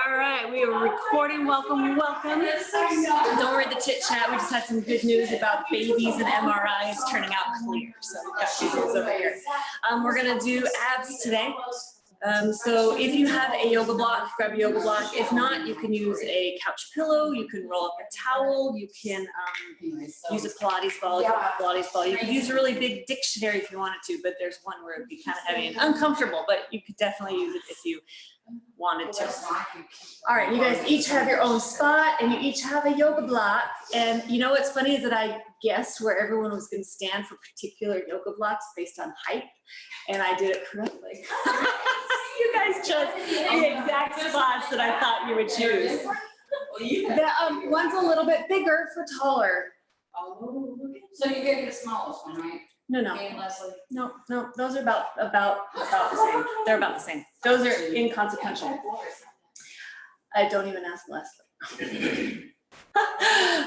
All right, we are recording. Welcome, welcome. Don't worry the chit chat. We just had some good news about babies and MRIs turning out clear. So we've got good news over here. We're gonna do abs today. So if you have a yoga block, grab a yoga block. If not, you can use a couch pillow. You can roll up a towel. You can use a Pilates ball. You could use a really big dictionary if you wanted to, but there's one where it'd be kind of heavy and uncomfortable, but you could definitely use it if you wanted to. All right, you guys each have your own spot and you each have a yoga block. And you know what's funny is that I guessed where everyone was going to stand for particular yoga blocks based on height, and I did it correctly. You guys chose the exact spots that I thought you would choose. The one's a little bit bigger for taller. Oh, so you're getting the smallest one, right? No. Those are about the same. They're about the same. Those are inconsequential. I don't even ask Leslie.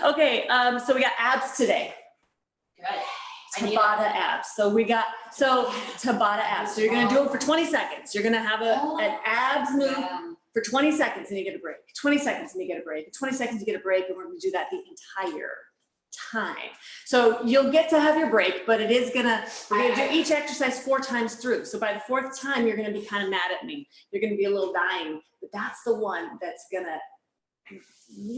Okay, so we got abs today. Good. Tabata abs. So Tabata abs. So you're gonna do it for 20 seconds. You're gonna have an abs move for 20 seconds and you get a break. 20 seconds and you get a break. 20 seconds you get a break, and we're gonna do that the entire time. So you'll get to have your break, but we're gonna do each exercise 4 times through. So by the 4th time, you're gonna be kind of mad at me. You're gonna be a little dying, but that's the one that's gonna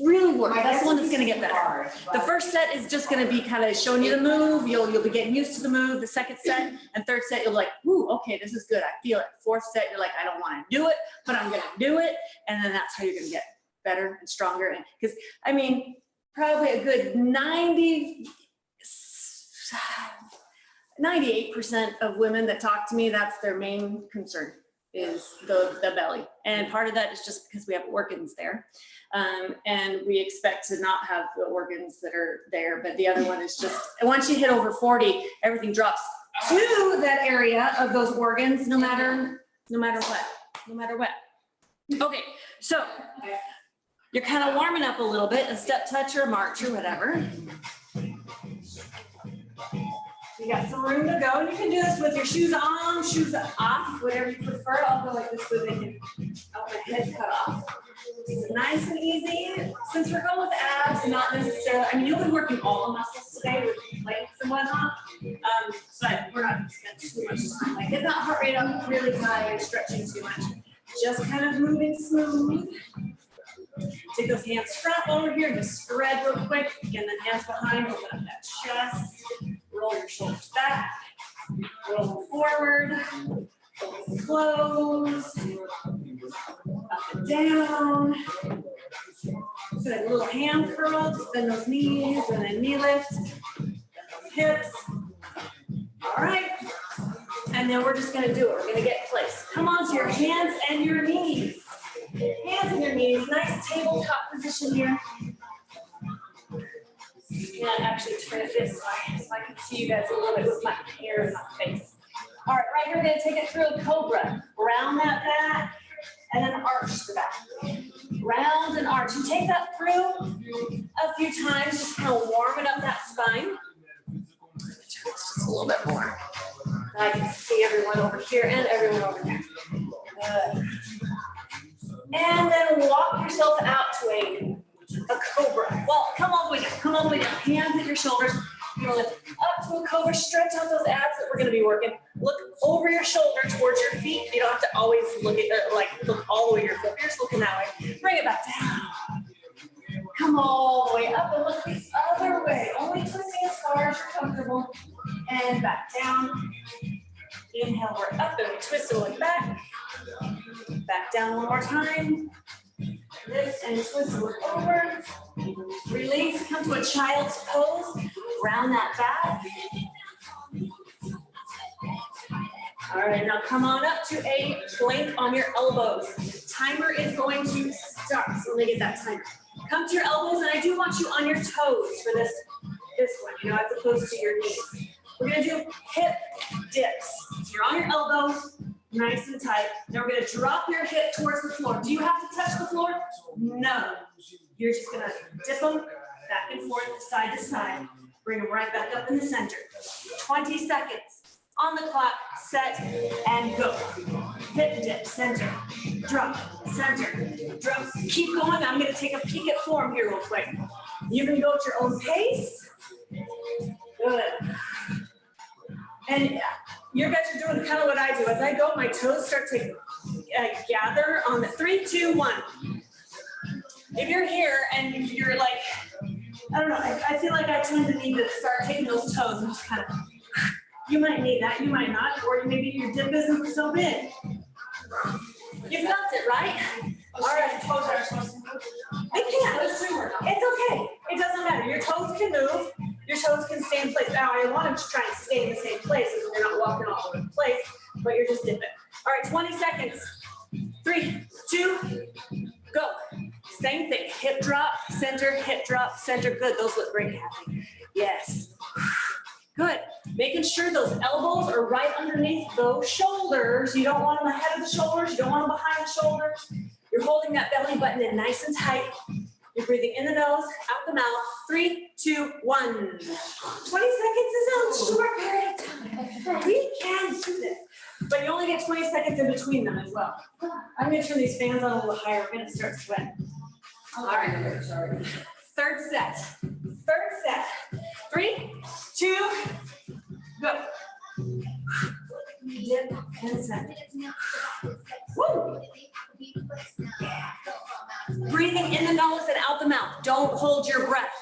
really work. That's the one that's gonna get better. The first set is just gonna be kind of showing you the move. You'll be getting used to the move. The second set and third set, you'll be like, ooh, okay, this is good. I feel it. 4th set, you're like, I don't want to do it, but I'm gonna do it. And then that's how you're gonna get better and stronger. And because I mean, probably a good 98% of women that talk to me, that's their main concern, is the belly. And part of that is just because we have organs there. And we expect to not have the organs that are there. But the other one is just, once you hit over 40, everything drops to that area of those organs, no matter what. Okay, so you're kind of warming up a little bit, a step touch or a march or whatever. You got some room to go. You can do this with your shoes on, shoes off, whatever you prefer. I'll go like this so they can have my head cut off. Nice and easy. Since we're going with abs, not necessarily, I mean, you'll be working all the muscles today with legs and whatnot, but we're not going to spend too much time. Like, get that heart rate up really high and stretching too much. Just kind of moving smooth. Take those hands front over here, just spread real quick, and then hands behind, open up that chest, roll your shoulders back, roll forward, close, up and down. So a little hand curl, just bend those knees, and then knee lift, hips. All right, and then we're just gonna do it. We're gonna get placed. Come on to your hands and your knees. Hands and your knees, nice tabletop position here. And actually turn it this way so I can see you guys a little bit with my hair in my face. All right, right here we're gonna take it through a cobra. Round that back and then arch the back. Round and arch. You take that through a few times, just kind of warming up that spine. Just a little bit more. I can see everyone over here and everyone over there. Good. And then walk yourself out to a cobra. Well, come all the way down. Come all the way down. Hands at your shoulders. You're gonna lift up to a cobra. Stretch out those abs that we're gonna be working. Look over your shoulder towards your feet. You don't have to always look all the way to your foot. You're just looking that way. Bring it back down. Come all the way up and look the other way. Only twisting as far as you're comfortable. And back down. Inhale, we're up and we twist and look back. Back down one more time. Lift and twist and look over. Release, come to a child's pose. Round that back. All right, now come on up to a plank on your elbows. Timer is going to start, so let me get that timer. Come to your elbows, and I do want you on your toes for this one, as opposed to your knees. We're gonna do hip dips. So you're on your elbow, nice and tight. Now we're gonna drop your hip towards the floor. Do you have to touch the floor? No. You're just gonna dip them back and forth, side to side. Bring them right back up in the center. 20 seconds On the clock, set, and go. Hip dip, center, drop, center, drop. Keep going. I'm gonna take a peek at form here real quick. You can go at your own pace. Good. And you guys are doing kind of what I do. As I go, my toes start to gather on the 3, 2, 1. If you're here and you're like, I don't know, I feel like I tend to need to start taking those toes and just kind of, you might need that, you might not, or maybe your dip isn't so big. You felt it, right? All right, toes are supposed to move. They can. It's okay. It doesn't matter. Your toes can move. Your toes can stay in place. Now, I want them to try and stay in the same place so you're not walking all over the place, but you're just dipping. All right, 20 seconds. 3, 2, go. Same thing. Hip drop, center, hip drop, center. Good. Those look great, Kathy. Yes. Good. Making sure those elbows are right underneath those shoulders. You don't want them ahead of the shoulders. You don't want them behind the shoulders. You're holding that belly button in nice and tight. You're breathing in the nose, out the mouth. 3, 2, 1. 20 seconds is a short period of time. We can do this. But you only get 20 seconds in between them as well. I'm going to turn these fans on a little higher. We're going to start sweating. All right. Sorry. Third set. 3, 2, go. Dip and center. Woo! Breathing in the nose and out the mouth. Don't hold your breath.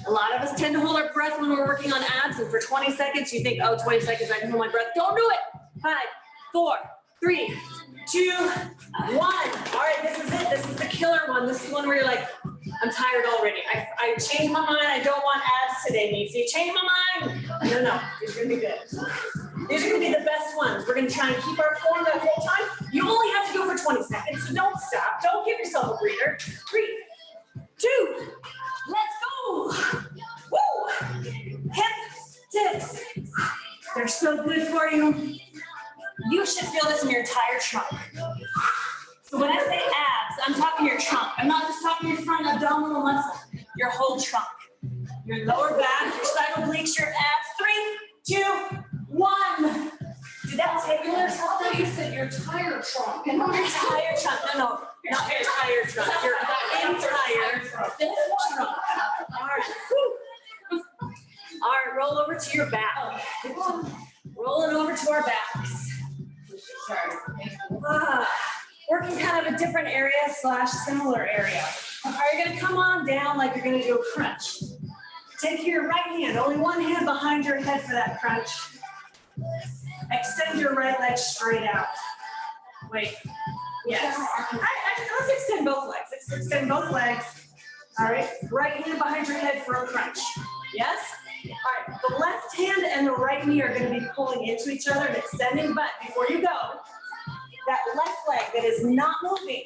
A lot of us tend to hold our breath when we're working on abs, and for 20 seconds, you think, oh, 20 seconds, I can hold my breath. Don't do it. 5, 4, 3, 2, 1. All right, this is it. This is the killer one. This is one where you're like, I'm tired already. I changed my mind. I don't want abs today, Nate. So you change my mind? No. These are going to be good. These are going to be the best ones. We're going to try and keep our form that whole time. You only have to go for 20 seconds, so don't stop. Don't give yourself a breather. 3, 2, let's go. Woo! Hip dips. They're so good for you. You should feel this in your entire trunk. So when I say abs, I'm talking your trunk. I'm not just talking your front abdominal muscle, your whole trunk. Your lower back, your side obliques, your abs. 3, 2, 1. Did that tickle or something? You said your entire trunk. Your entire trunk. No, not your entire trunk. Your entire trunk. All right. Woo. All right, roll over to your back. Rolling over to our backs. Working kind of a different area / similar area. All right, you're gonna come on down like you're gonna do a crunch. Take your right hand, only one hand behind your head for that crunch. Extend your right leg straight out. Wait, yes. Let's extend both legs. Let's extend both legs. All right, right hand behind your head for a crunch. Yes? All right, the left hand and the right knee are gonna be pulling into each other and extending, but before you go, that left leg that is not moving,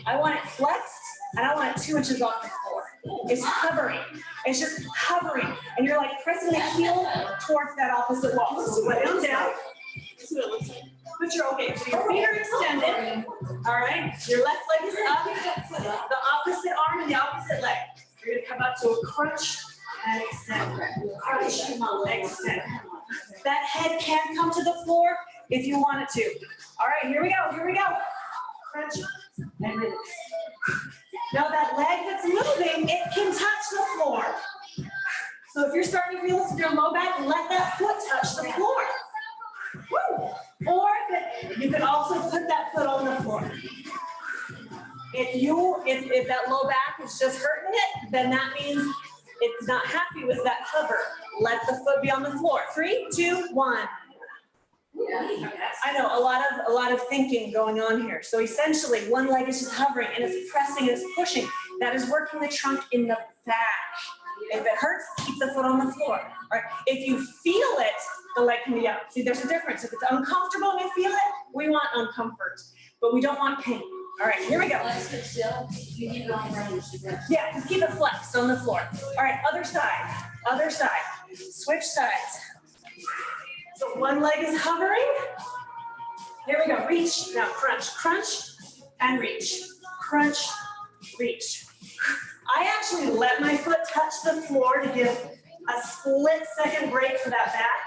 I want it flexed and I want it 2 inches off the floor. It's hovering. It's just hovering. And you're like pressing the heel towards that opposite wall. So lay down. But you're okay. So your feet are extended. All right. Your left leg is up. The opposite arm and the opposite leg. You're going to come up to a crunch and extend. Crunch, extend. That head can come to the floor if you want it to. All right, here we go. Crunch and release. Now that leg that's moving, it can touch the floor. So if you're starting to feel this in your low back, let that foot touch the floor. Woo! Or you can also put that foot on the floor. If that low back is just hurting it, then that means it's not happy with that hover. Let the foot be on the floor. 3, 2, 1. I know, a lot of thinking going on here. So essentially, one leg is just hovering and it's pressing, it's pushing. That is working the trunk in the back. If it hurts, keep the foot on the floor. All right. If you feel it, the leg can be up. See, there's a difference. If it's uncomfortable and you feel it, we want uncomfort, but we don't want pain. All right, here we go. Yeah, just keep it flexed on the floor. All right, other side. Switch sides. So one leg is hovering. Here we go, reach. Now crunch, and reach. Crunch, reach. I actually let my foot touch the floor to give a split second break for that back.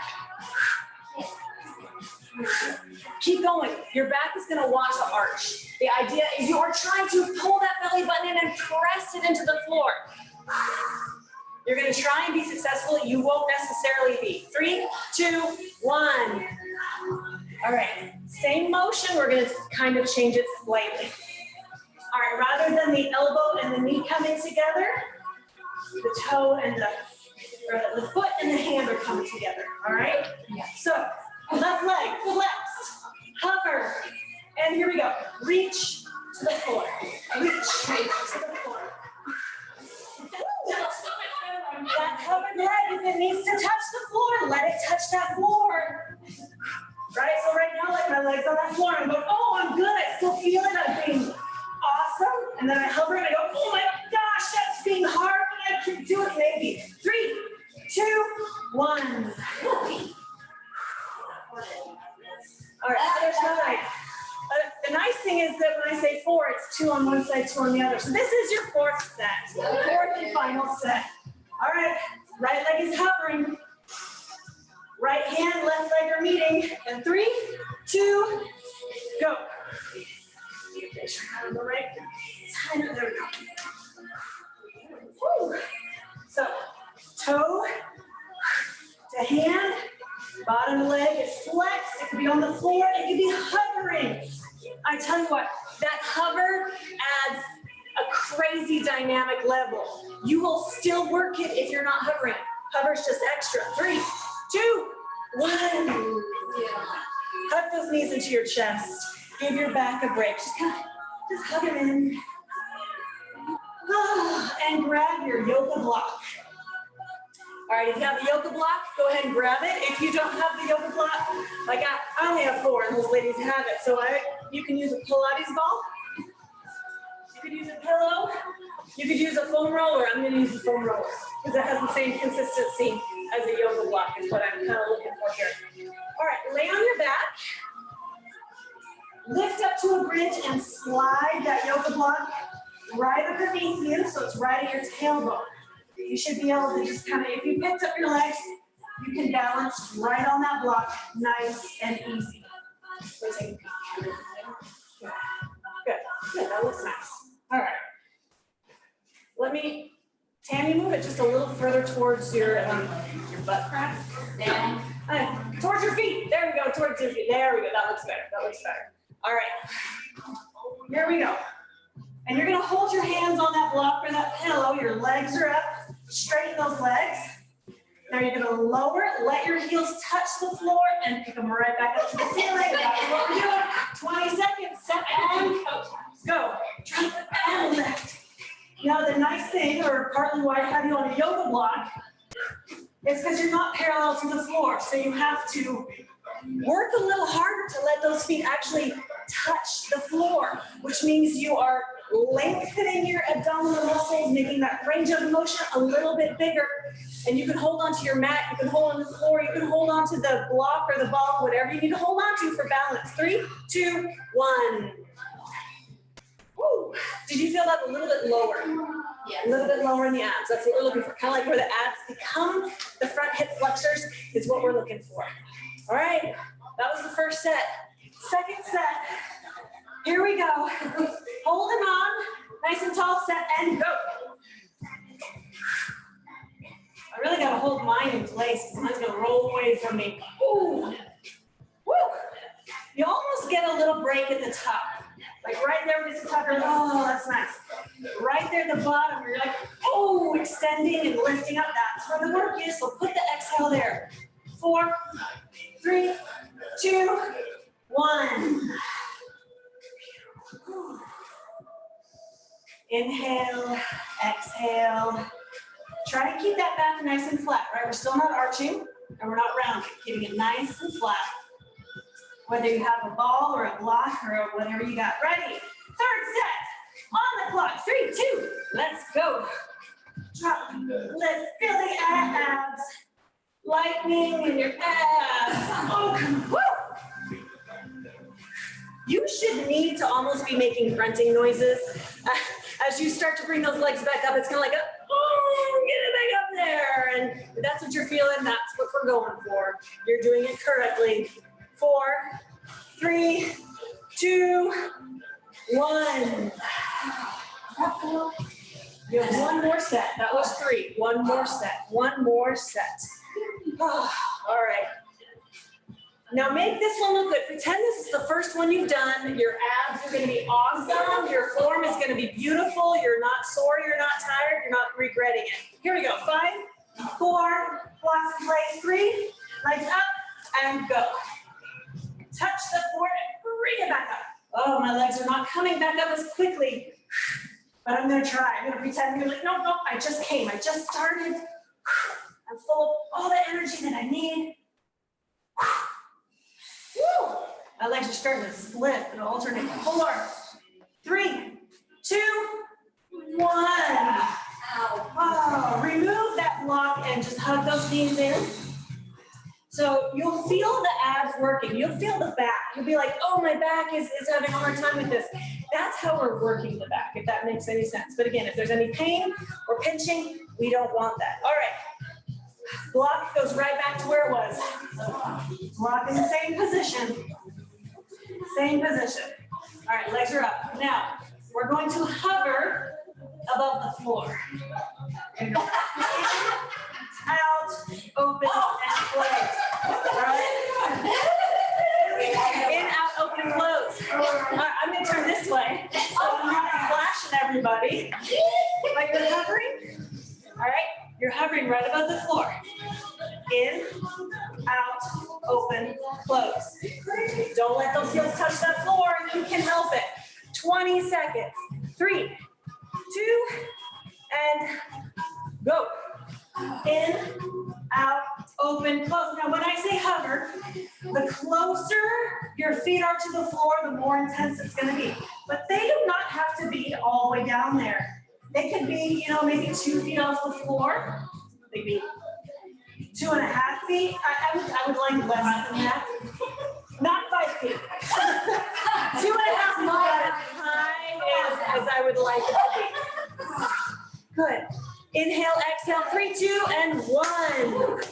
Keep going. Your back is going to want to arch. The idea is you are trying to pull that belly button in and press it into the floor. You're going to try and be successful. You won't necessarily be. 3, 2, 1. All right. Same motion. We're going to kind of change it slightly. All right. Rather than the elbow and the knee coming together, the toe and the foot and the hand are coming together. All right. Yeah. So left leg flexed, hover, and here we go. Reach to the floor. Reach to the floor. That covered leg, if it needs to touch the floor, let it touch that floor. Right, so right now, like my legs on that floor, I'm going, oh, I'm good, I still feel it, I'm being awesome. And then I hover and I go, oh my gosh, that's being hard, but I can do it maybe. 3, 2, 1. All right, other side. The nice thing is that when I say 4, it's 2 on one side, 2 on the other. So this is your 4th set, the 4th and final set. All right, right leg is hovering. Right hand, left leg are meeting. And 3, 2, go. Make sure I have the right side. There we go. Woo. So, toe to hand. Bottom leg is flexed. It could be on the floor. It could be hovering. I tell you what, that hover adds a crazy dynamic level. You will still work it if you're not hovering. Hover's just extra. 3, 2, 1. Hug those knees into your chest. Give your back a break. Just hug it in. And grab your yoga block. All right, if you have the yoga block, go ahead and grab it. If you don't have the yoga block, like I only have 4 and those ladies have it. So you can use a Pilates ball. You could use a pillow. You could use a foam roller. I'm gonna use the foam roller because it has the same consistency as a yoga block is what I'm kind of looking for here. All right, lay on your back. Lift up to a bridge and slide that yoga block right underneath you so it's right at your tailbone. You should be able to just kind of, if you picked up your legs, you can balance right on that block, nice and easy. So take a peek. Good, that looks nice. All right. Tammy, move it just a little further towards your butt crack. Down. Towards your feet. There we go, towards your feet. There we go, that looks better, All right, here we go. And you're gonna hold your hands on that block or that pillow. Your legs are up. Straighten those legs. Now you're gonna lower it, let your heels touch the floor and pick them right back up to the ceiling. That's what we're doing. 20 seconds, set and go. Drop and lift. Now the nice thing, or partly why I have you on a yoga block, is because you're not parallel to the floor. So you have to work a little harder to let those feet actually touch the floor, which means you are lengthening your abdominal muscles, making that range of motion a little bit bigger. And you can hold onto your mat, you can hold on the floor, you can hold onto the block or the ball, whatever you need to hold on to for balance. 3, 2, 1. Woo. Did you feel that a little bit lower? Yeah. A little bit lower in the abs. That's what we're looking for. Kind of like where the abs become the front hip flexors is what we're looking for. All right, that was the first set. Second set. Here we go. Holding on, nice and tall, set and go. I really gotta hold mine in place because mine's gonna roll away from me. Ooh. Woo. You almost get a little break at the top. Like right there with the top, you're like, oh, that's nice. Right there at the bottom, you're like, oh, extending and lifting up. That's where the work is. So put the exhale there. 4, 3, 2, 1. Inhale, exhale. Try to keep that back nice and flat, right? We're still not arching and we're not rounding, keeping it nice and flat. Whether you have a ball or a block or whatever you got. Ready? Third set. On the clock. 3, 2. Let's go. Drop. Let's feel the abs. Lightning in your abs. Oh, come woo. You should need to almost be making grunting noises. As you start to bring those legs back up, it's kind of like, oh, get it back up there. And if that's what you're feeling, that's what we're going for. You're doing it correctly. 4, 3, 2, 1. You have one more set. That was 3. One more set. One more set. Oh, all right. Now make this one look good. Pretend this is the first one you've done. Your abs are going to be awesome. Your form is going to be beautiful. You're not sore. You're not tired. You're not regretting it. Here we go. 5, 4, blocks in place. 3, legs up and go. Touch the floor and bring it back up. Oh, my legs are not coming back up as quickly, but I'm going to try. I'm going to pretend you're like, no, I just came. I just started. I'm full of all the energy that I need. Woo. My legs are starting to split and alternate. 4, 3, 2, 1. Oh, remove that block and just hug those knees in. So you'll feel the abs working. You'll feel the back. You'll be like, oh, my back is having a hard time with this. That's how we're working the back, if that makes any sense. But again, if there's any pain or pinching, we don't want that. All right. Block goes right back to where it was. Block in the same position. Same position. All right, legs are up. Now, we're going to hover above the floor. Out, open, and close. All right? In, out, open, and close. All right, I'm going to turn this way. So I'm not flashing everybody. But you're hovering. All right? You're hovering right above the floor. In, out, open, close. Don't let those heels touch that floor. You can help it. 20 seconds. 3, 2, and go. In, out, open, close. Now, when I say hover, the closer your feet are to the floor, the more intense it's going to be. But they do not have to be all the way down there. They could be, maybe 2 feet off the floor. Maybe 2.5 feet. I would like less than that. Not 5 feet. 2.5 feet as high as I would like it to be. Good. Inhale, exhale, 3, 2, and 1.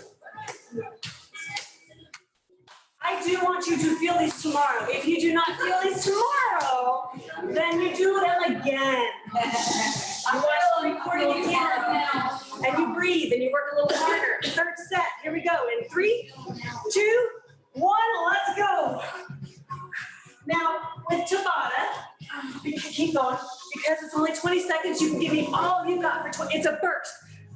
I do want you to feel these tomorrow. If you do not feel these tomorrow, then you do them again. You watch the recording again, and you breathe, and you work a little harder. 3rd set, here we go. In 3, 2, 1, let's go. Now, with Tabata, keep going, because it's only 20 seconds, you can give me all you got for 20. It's a burst.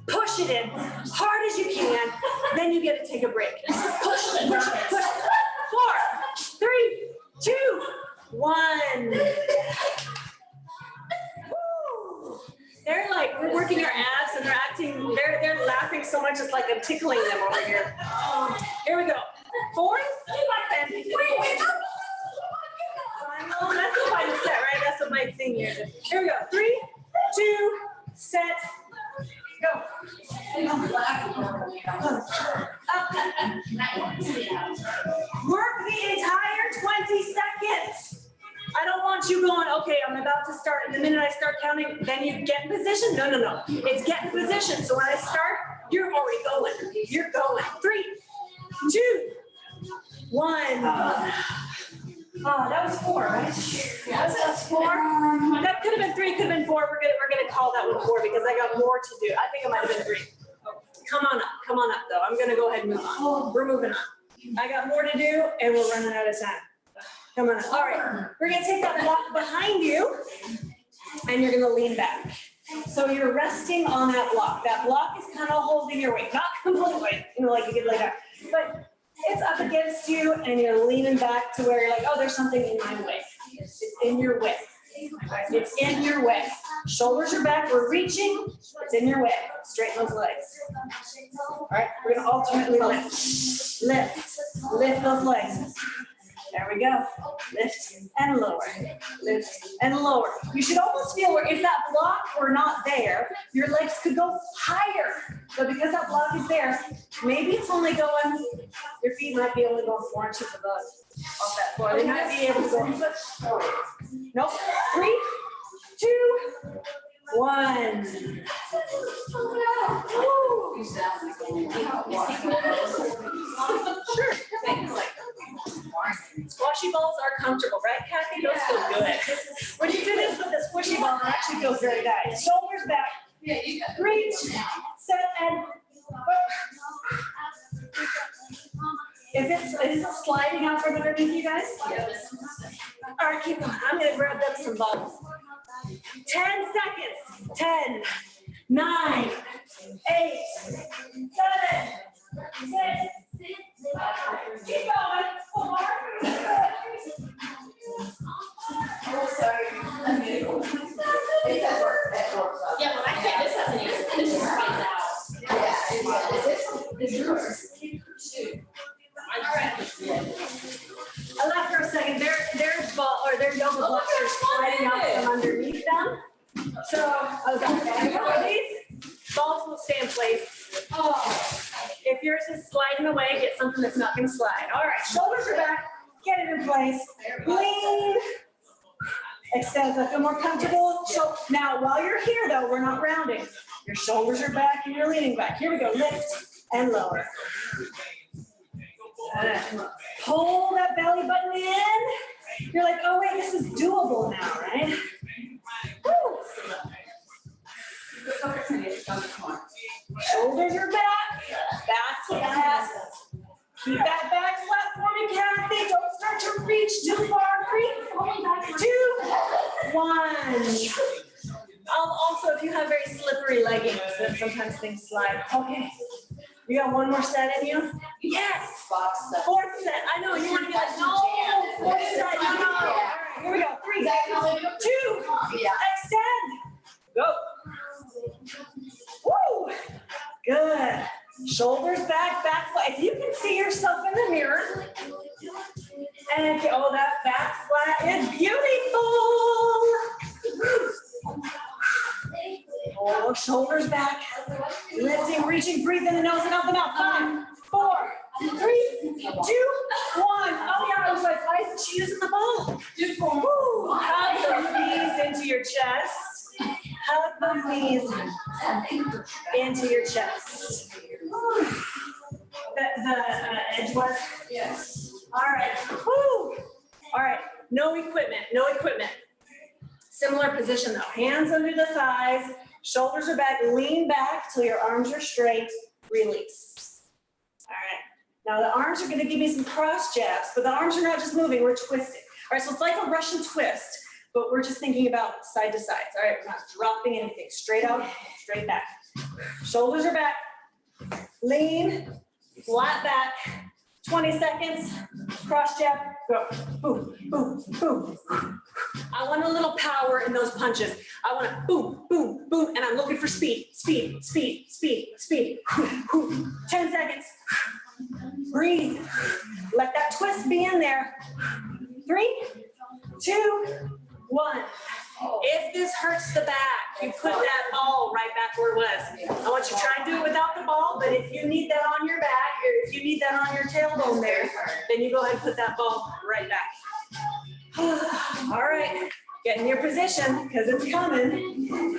Push it in, hard as you can, then you get to take a break. Push, push, push. 4, 3, 2, 1. Woo. They're like, we're working our abs and they're laughing so much, it's like I'm tickling them over here. Here we go. 4, and 3. Oh, that's the final set, right? That's what my thing is. Here we go. 3, 2, set, go. Up. Work the entire 20 seconds. I don't want you going, okay, I'm about to start, and the minute I start counting, then you get in position. No. It's get in position. So when I start, you're already going. You're going. 3, 2, 1. Oh, that was 4, right? Yeah, that's 4. That could have been 3, could have been 4. We're gonna call that one 4 because I got more to do. I think it might have been 3. Come on up though. I'm gonna go ahead and move on. We're moving on. I got more to do and we're running out of time. Come on up. All right, we're gonna take that block behind you and you're gonna lean back. So you're resting on that block. That block is kind of holding your weight, not completely, like you could lay down, but it's up against you and you're leaning back to where you're like, oh, there's something in my way. It's in your way. It's in your way. Shoulders are back, we're reaching, it's in your way. Straighten those legs. All right, we're gonna alternately lift. Lift those legs. There we go. Lift and lower. Lift and lower. You should almost feel where if that block were not there, your legs could go higher. But because that block is there, maybe it's only going, your feet might be only going 4 inches above off that floor. They might be able to go. Nope. 3, 2, 1. Sure. comfortable, right, Kathy? Those feel good. When you do this with the squishy ball, it actually feels very nice. Shoulders back. Yeah, you got. Reach, set, and is it sliding out from underneath you guys? All right, keep going. I'm gonna grab up some balls. 10 seconds. 10, 9, 8, 7, 6. Keep going. 4. Oh, sorry. Yeah, when I can't, this doesn't even, this just comes out. Yeah, is yours? All right. I left for a second. Their ball or their yoga blocks are sliding out from underneath them. So I was like, these balls will stay in place. Oh, if yours is sliding away, get something that's not going to slide. All right, shoulders are back. Get it in place. Lean. Extend so I feel more comfortable. So now while you're here though, we're not rounding. Your shoulders are back and you're leaning back. Here we go. Lift and lower. Pull that belly button in. You're like, oh wait, this is doable now, right? Woo. Shoulders are back. Back flat. Keep that back flat for me, Kathy. Don't start to reach too far. 3, 2, 1. Also, if you have very slippery leggings, then sometimes things slide. Okay. You got one more set in you? Yes. 4th set. I know you want to be like, no. 4th set. No, no. All right, here we go. 3, 2. Extend. Go. Woo. Good. Shoulders back, back flat. If you can see yourself in the mirror, and oh, that back flat is beautiful. Oh, shoulders back, lifting, reaching, breathe in the nose and out the mouth. 5, 4, 3, 2, 1. Oh yeah, I was like, why isn't she using the ball? Woo. Hug those knees into your chest. Hug those knees into your chest. The edge was? Yes. All right. Woo. All right. No equipment. No equipment. Similar position though. Hands under the thighs. Shoulders are back. Lean back till your arms are straight. Release. All right. Now the arms are going to give me some cross jabs, but the arms are not just moving. We're twisting. All right. So it's like a Russian twist, but we're just thinking about side to sides. All right. We're not dropping anything. Straight out, straight back. Shoulders are back. Lean. Flat back. 20 seconds. Cross jab. Go. Boom, boom, boom. I want a little power in those punches. I want to boom, boom, boom, and I'm looking for speed, speed, speed, speed, speed. 10 seconds. Breathe. Let that twist be in there. 3, 2, 1. If this hurts the back, you put that ball right back where it was. I want you to try and do it without the ball, but if you need that on your back, or if you need that on your tailbone there, then you go ahead and put that ball right back. All right, get in your position because it's coming.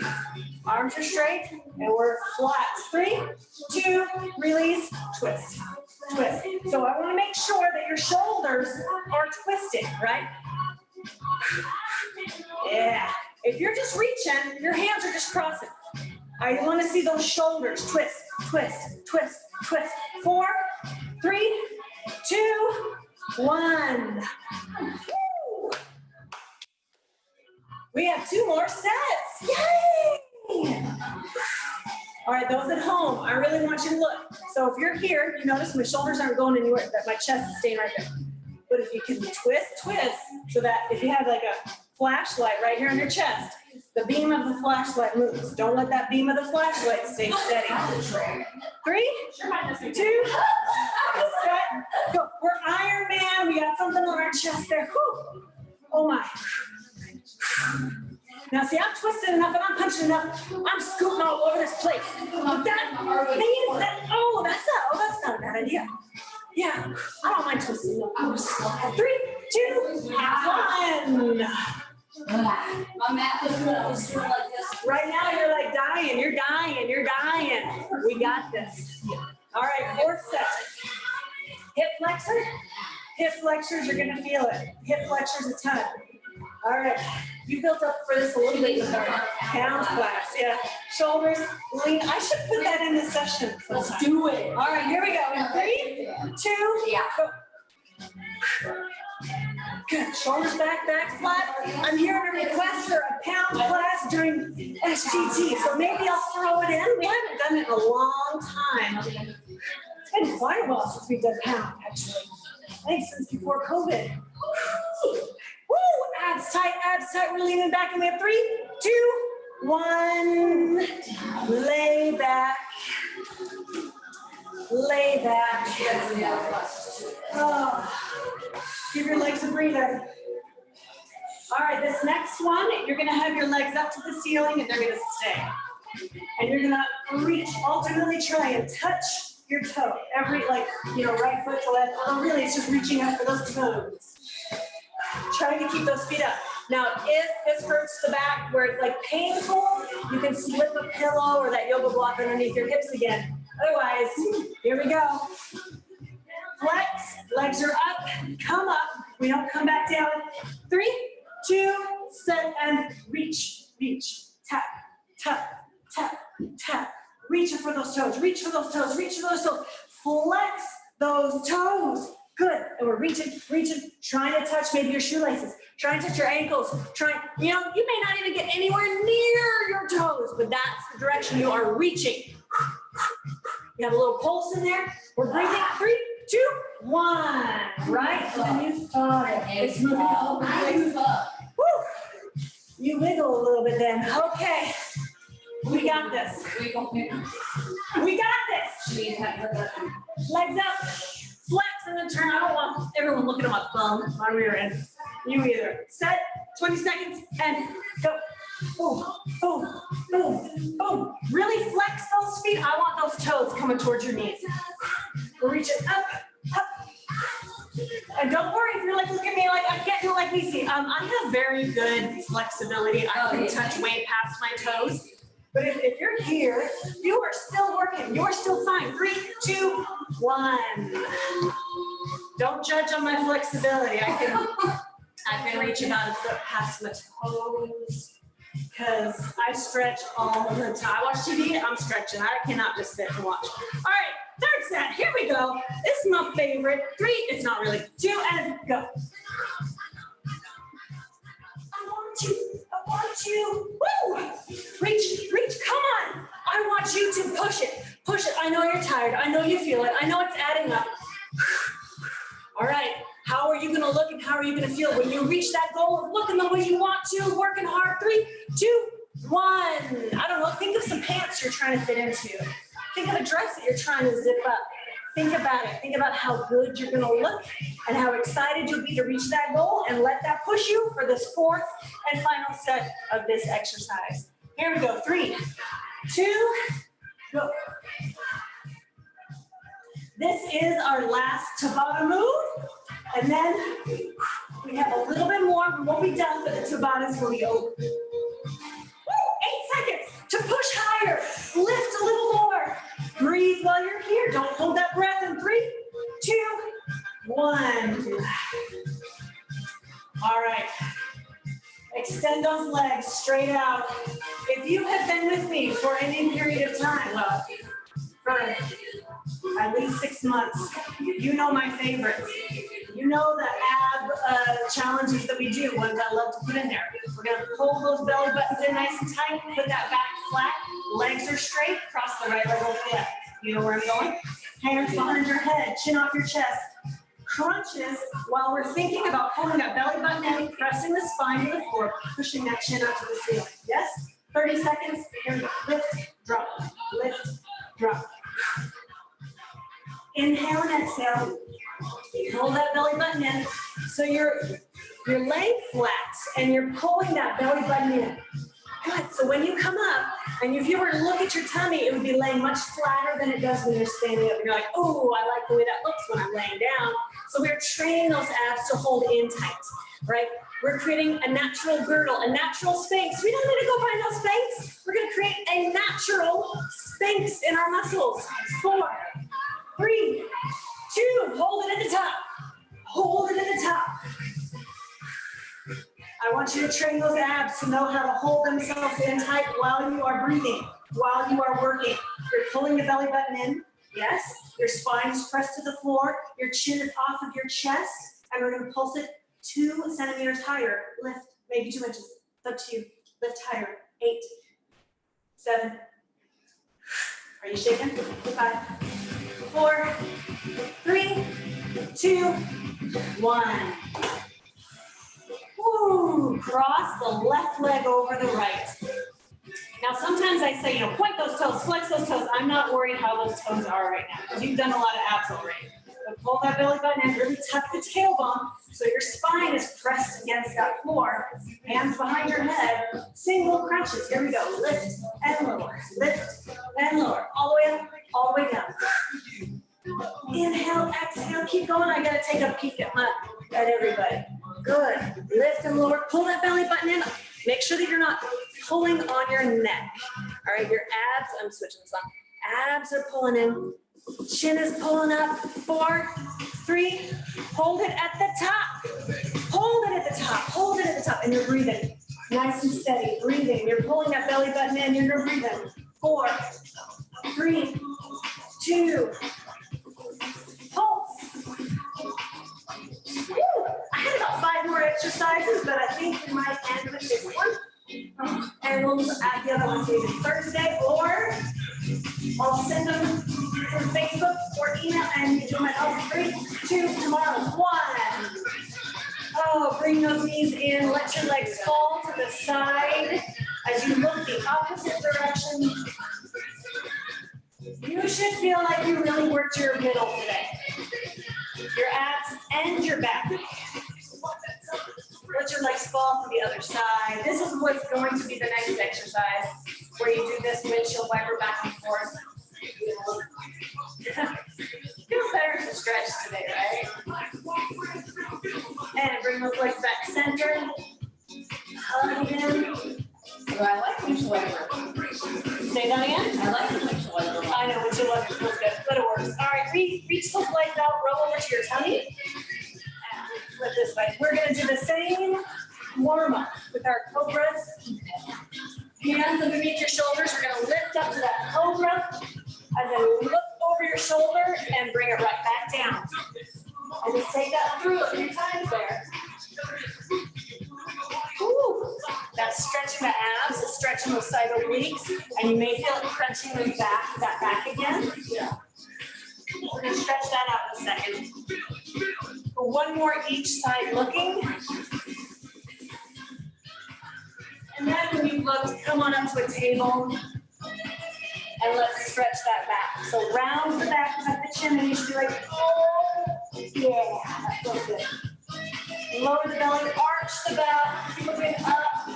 Arms are straight and we're flat. 3, 2, release, twist, twist. So I want to make sure that your shoulders are twisting, right? Yeah. If you're just reaching, your hands are just crossing. I want to see those shoulders twist, twist, twist, twist. 4, 3, 2, 1. Woo. We have 2 more sets. Yay! All right, those at home, I really want you to look. So if you're here, you notice my shoulders aren't going anywhere, that my chest is staying right there. But if you can twist, so that if you have like a flashlight right here on your chest, the beam of the flashlight moves. Don't let that beam of the flashlight stay steady. 3, 2, set, go. We're Iron Man. We got something on our chest there. Whew. Oh my. Now see, I'm twisted enough and I'm punching enough. I'm scooting all over this place. But that means that, that's not a bad idea. Yeah, I don't mind twisting. 3, 2, 1. My mat was when I was doing like this. Right now you're like dying, you're dying, you're dying. We got this. All right, 4th set. Hip flexor, Hip flexors, you're gonna feel it. Hip flexors a ton. All right, you built up for this a little bit with our pound class, yeah. Shoulders, lean, I should put that in the session. Let's do it. All right, here we go. In 3, 2, Yeah. go. Good, shoulders back, back flat. I'm hearing a request for a pound class during SGT, so maybe I'll throw it in. We haven't done it in a long time. It's been quite a while since we've done pound, actually. I think since before COVID. Woo, abs tight, we're leaning back and we have 3, 2, 1. Lay back. Lay back. Oh. Give your legs a breather. All right, this next one, you're gonna have your legs up to the ceiling and they're gonna stay. And you're gonna reach, alternately try and touch your toe. Every, like, right foot to left, although really it's just reaching up for those toes. Trying to keep those feet up. Now, if this hurts the back where it's like painful, you can slip a pillow or that yoga block underneath your hips again. Otherwise, here we go. Flex, legs are up, come up. We don't come back down. 3, 2, set, and reach, reach, tap, tap, tap, tap. Reach for those toes, reach for those toes, reach for those toes. Flex those toes. Good, and we're reaching, reaching, trying to touch maybe your shoelaces, trying to touch your ankles, you may not even get anywhere near your toes, but that's the direction you are reaching. You have a little pulse in there. We're breathing, 3, 2, 1, right? And then you thought it. It's moving all over the place. Woo. You wiggle a little bit then. Okay. We got this. We got this. Legs up. Flex and then turn. I don't want everyone looking at my thumb, my rear end. You either. Set, 20 seconds, and go. Boom, boom, boom, boom. Really flex those feet. I want those toes coming towards your knees. We're reaching up, up. And don't worry if you're like, look at me like I can't do it like we see. I have very good flexibility. I can touch way past my toes. But if you're here, you are still working. You are still fine. 3, 2, 1. Don't judge on my flexibility. I can reach about a foot past my toes because I stretch all the time. I watch TV, I'm stretching. I cannot just sit and watch. All right, third set. Here we go. This is my favorite. 3, it's not really. 2, and go. I want you, woo! Reach, come on. I want you to push it. I know you're tired. I know you feel it. I know it's adding up. All right, how are you gonna look and how are you gonna feel when you reach that goal of looking the way you want to, working hard? 3, 2, 1. I don't know, think of some pants you're trying to fit into. Think of a dress that you're trying to zip up. Think about it. Think about how good you're gonna look and how excited you'll be to reach that goal and let that push you for this 4th and final set of this exercise. Here we go, 3, 2, go. This is our last Tabata move. And then we have a little bit more. We won't be done, but the Tabatas will be over. Woo, 8 seconds to push higher. Lift a little more. Breathe while you're here. Don't hold that breath in 3, 2, 1. All right. Extend those legs straight out. If you have been with me for any period of time, well, for at least 6 months, you know my favorites. You know the ab challenges that we do, ones I love to put in there. We're gonna pull those belly buttons in nice and tight, put that back flat, legs are straight, cross the right leg over the left. You know where I'm going? Hands behind your head, chin off your chest. Crunches while we're thinking about pulling that belly button in, pressing the spine to the floor, pushing that chin up to the ceiling. Yes? 30 seconds, here we go. Lift, drop, lift, drop. Inhale and exhale. Pull that belly button in. So you're laying flat and you're pulling that belly button in. Good. So when you come up, and if you were to look at your tummy, it would be laying much flatter than it does when you're standing up. And you're like, oh, I like the way that looks when I'm laying down. So we're training those abs to hold in tight, right? We're creating a natural girdle, a natural Spanx. We don't need to go buy no Spanx. We're gonna create a natural Spanx in our muscles. 4, 3, 2, hold it at the top. Hold want you to train those abs to know how to hold themselves in tight while you are breathing, while you are working. You're pulling the belly button in, yes. Your spine is pressed to the floor. Your chin is off of your chest, and we're gonna pulse it 2 centimeters higher. Lift, maybe 2 inches. It's up to you. Lift higher. 8, 7. Are you shaking? 5, 4, 3, 2, 1. Woo, cross the left leg over the right. Now, sometimes I say, point those toes, flex those toes. I'm not worried how those toes are right now because you've done a lot of abs already. But pull that belly button in, really tuck the tailbone so your spine is pressed against that floor. Hands behind your head, single crunches. Here we go. Lift and lower, lift and lower. All the way up, all the way down. Inhale, exhale, keep going. I gotta take a peek at everybody. Good. Lift and lower. Pull that belly button in. Make sure that you're not pulling on your neck. All right, your abs, I'm switching this on. Abs are pulling in. Chin is pulling up. 4, 3, hold it at the top. Hold it at the top. Hold it at the top. And you're breathing. Nice and steady. Breathing. You're pulling that belly button in. You're gonna breathe in. 4, 3, 2, pulse. Woo. I had about 5 more exercises, but I think we might end with this one. And we'll add the other ones maybe Thursday, or I'll send them from Facebook or email and do my help. 3, 2, tomorrow. 1. Oh, bring those knees in. Let your legs fall to the side as you look the opposite direction. You should feel like you really worked your middle today. Your abs and your back. Let your legs fall to the other side. This is what's going to be the next exercise, where you do this windshield wiper back and forth. Feels better to stretch today, right? And bring those legs back center. Hug in. So I like windshield wiper. Say that again? I like the windshield wiper. I know windshield wiper feels good, but it works. All right, reach those legs out, roll over to your tummy. And flip this way. We're gonna do the same warm up with our cobras. Hands underneath your shoulders. We're gonna lift up to that cobra, and then look over your shoulder and bring it right back down. And just take that through a few times there. Ooh, that's stretching the abs, it's stretching those side obliques, and you may feel it crunching that back again. Yeah. We're gonna stretch that out in a second. One more each side looking. And then when you've looked, come on up to a table. And let's stretch that back. So round the back, tuck the chin, and you should be like, oh, yeah, that feels good. Lower the belly, arch the back, looking up.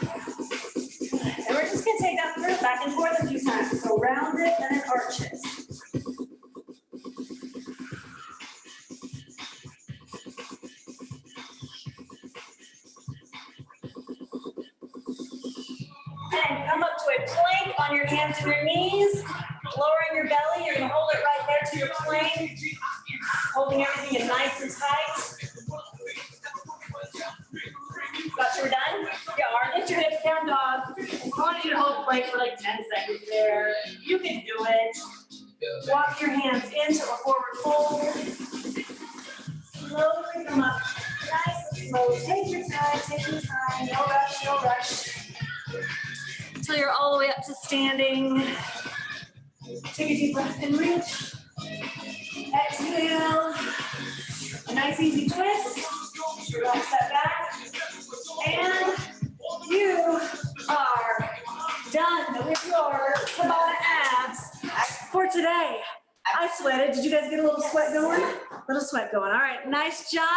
And we're just gonna take that through back and forth a few times. So round it and then arch it. And come up to a plank on your hands and your knees. Lowering your belly, you're gonna hold it right there to your plank. Holding everything in nice and tight. Got you, we're done? You are. Lift your hips down, dog. I want you to hold plank for like 10 seconds there. You can do it. Walk your hands into a forward fold. Slowly come up, nice and slow. Take your time, take your time. No rush, no rush. Until you're all the way up to standing. Take a deep breath and reach. Exhale. A nice easy twist. Relax that back. And you are done with your Tabata abs for today. I sweated. Did you guys get a little sweat going? A little sweat going. All right, nice job.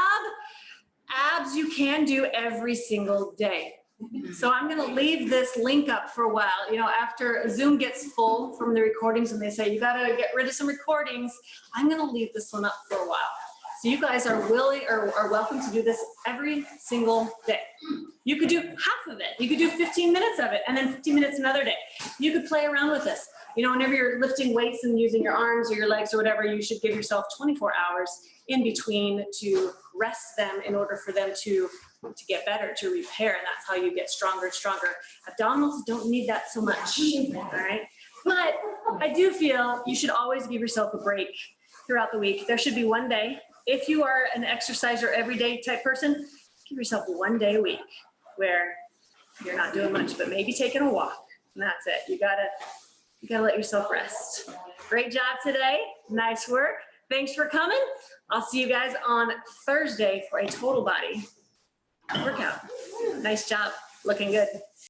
Abs you can do every single day. So I'm going to leave this link up for a while. You know, after Zoom gets full from the recordings and they say, you got to get rid of some recordings, I'm going to leave this one up for a while. So you guys are willing or are welcome to do this every single day. You could do half of it. You could do 15 minutes of it and then 15 minutes another day. You could play around with this. You know, whenever you're lifting weights and using your arms or your legs or whatever, you should give yourself 24 hours in between to rest them in order for them to to get better, to repair, and that's how you get stronger and stronger. Abdominals don't need that so much, all right? But I do feel you should always give yourself a break throughout the week. There should be one day. If you are an exerciser everyday type person, give yourself one day a week where you're not doing much, but maybe taking a walk, and that's it. You gotta let yourself rest. Great job today. Nice work. Thanks for coming. I'll see you guys on Thursday for a total body workout. Nice job. Looking good.